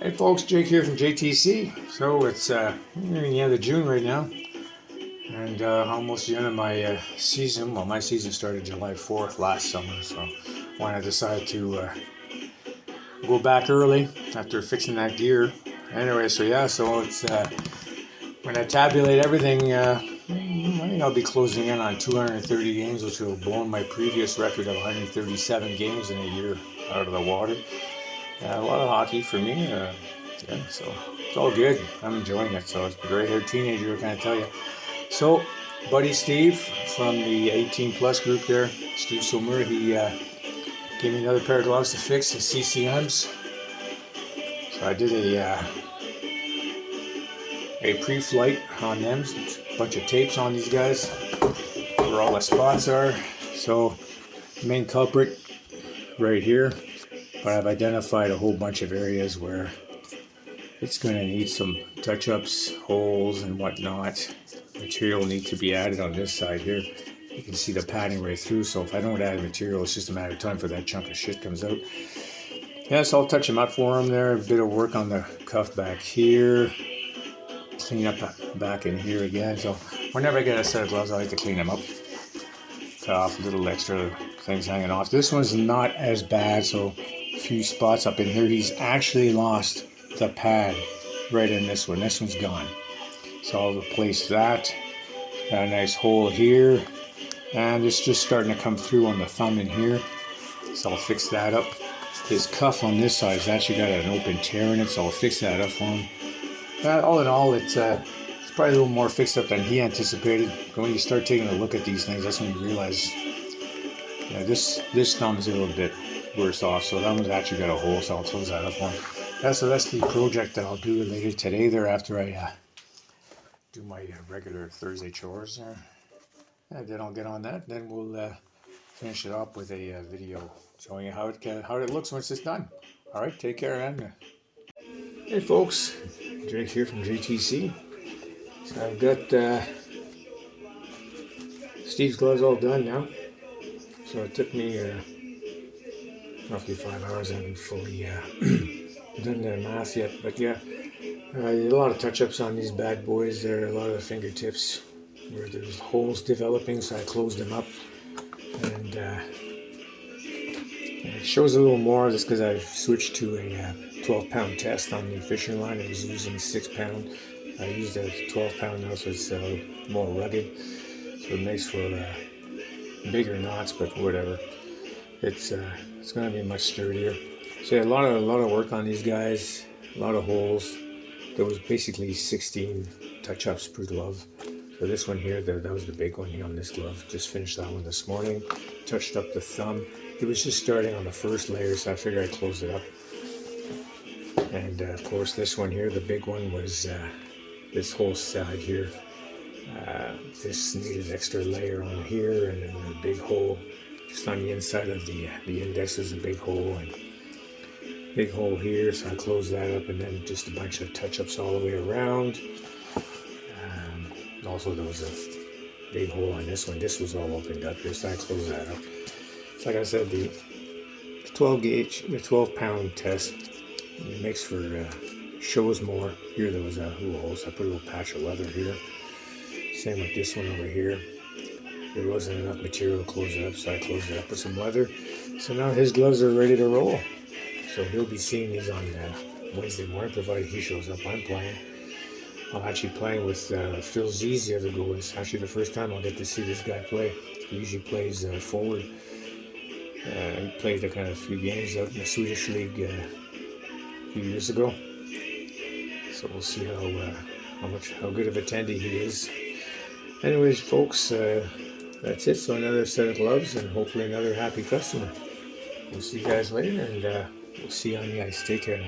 Hey folks, Jake here from JTC. So it's near the end of June right now, and almost the end of my season. Well, my season started July 4th last summer, so when I decided to go back early after fixing that gear. Anyway, so it's when I tabulate everything, I think I'll be closing in on 230 games, which will blow my previous record of 137 games in a year out of the water. A lot of hockey for me. So it's all good. I'm enjoying it. So it's a gray-haired teenager, can I tell you? So, buddy Steve from the 18 plus group there, Steve Sommer, he gave me another pair of gloves to fix, the CCMs. So I did a pre-flight on them, a bunch of tapes on these guys, where all the spots are. So main culprit right here, but I've identified a whole bunch of areas where it's going to need some touch-ups, holes and whatnot. Material needs to be added on this side here. You can see the padding right through, so if I don't add material, it's just a matter of time for that chunk of shit comes out. Yeah, so I'll touch them up for him there. A bit of work on the cuff back here. Clean up back in here again. So whenever I get a set of gloves, I like to clean them up. Cut off little extra things hanging off. This one's not as bad, so a few spots up in here. He's actually lost the pad right in this one. This one's gone. So I'll replace that. Got a nice hole here. And it's just starting to come through on the thumb in here. So I'll fix that up. His cuff on this side has actually got an open tear in it, so I'll fix that up for him. All in all, it's probably a little more fixed up than he anticipated. But when you start taking a look at these things, that's when you realize, yeah, this thumb's a little bit worse off. So that one's actually got a hole, so I'll close that up for him. So that's the project that I'll do later today there after I do my regular Thursday chores. And then I'll get on that. Then we'll finish it up with a video showing you how it looks once it's done. All right, take care, and hey folks, Jake here from JTC. So I've got Steve's gloves all done now. So it took me roughly 5 hours. I haven't fully done the math yet, but yeah, a lot of touch-ups on these bad boys. There are a lot of fingertips where there's holes developing, so I closed them up, and it shows a little more just because I've switched to a 12-pound test on the fishing line. I was using 6-pound. I used a 12-pound now, so it's more rugged, so it makes for bigger knots, but whatever. It's going to be much sturdier. So yeah, a lot of work on these guys, a lot of holes. There was basically 16 touch-ups per glove. So this one here, that was the big one here on this glove. Just finished that one this morning. Touched up the thumb. It was just starting on the first layer, so I figured I'd close it up. And of course this one here, the big one, was this whole side here. This needed an extra layer on here, and then a big hole just on the inside of the index is a big hole, and big hole here, so I closed that up, and then just a bunch of touch-ups all the way around. Also there was a big hole on this one. This was all opened up here, so I closed that up. So like I said, the 12 gauge, the 12-pound test, it makes for shows more. Here there was a hole, so I put a little patch of leather here. Same with this one over here. There wasn't enough material to close it up, so I closed it up with some leather. So now his gloves are ready to roll. So he'll be seeing these on Wednesday morning, provided he shows up. I'm playing. I'm actually playing with Phil Z's the other goal. It's actually the first time I'll get to see this guy play. He usually plays forward. He played a kind of few games out in the Swedish league a few years ago. So we'll see how good of a attendee he is. Anyways, folks, that's it. So another set of gloves and hopefully another happy customer. We'll see you guys later, and we'll see you on the ice. Take care now.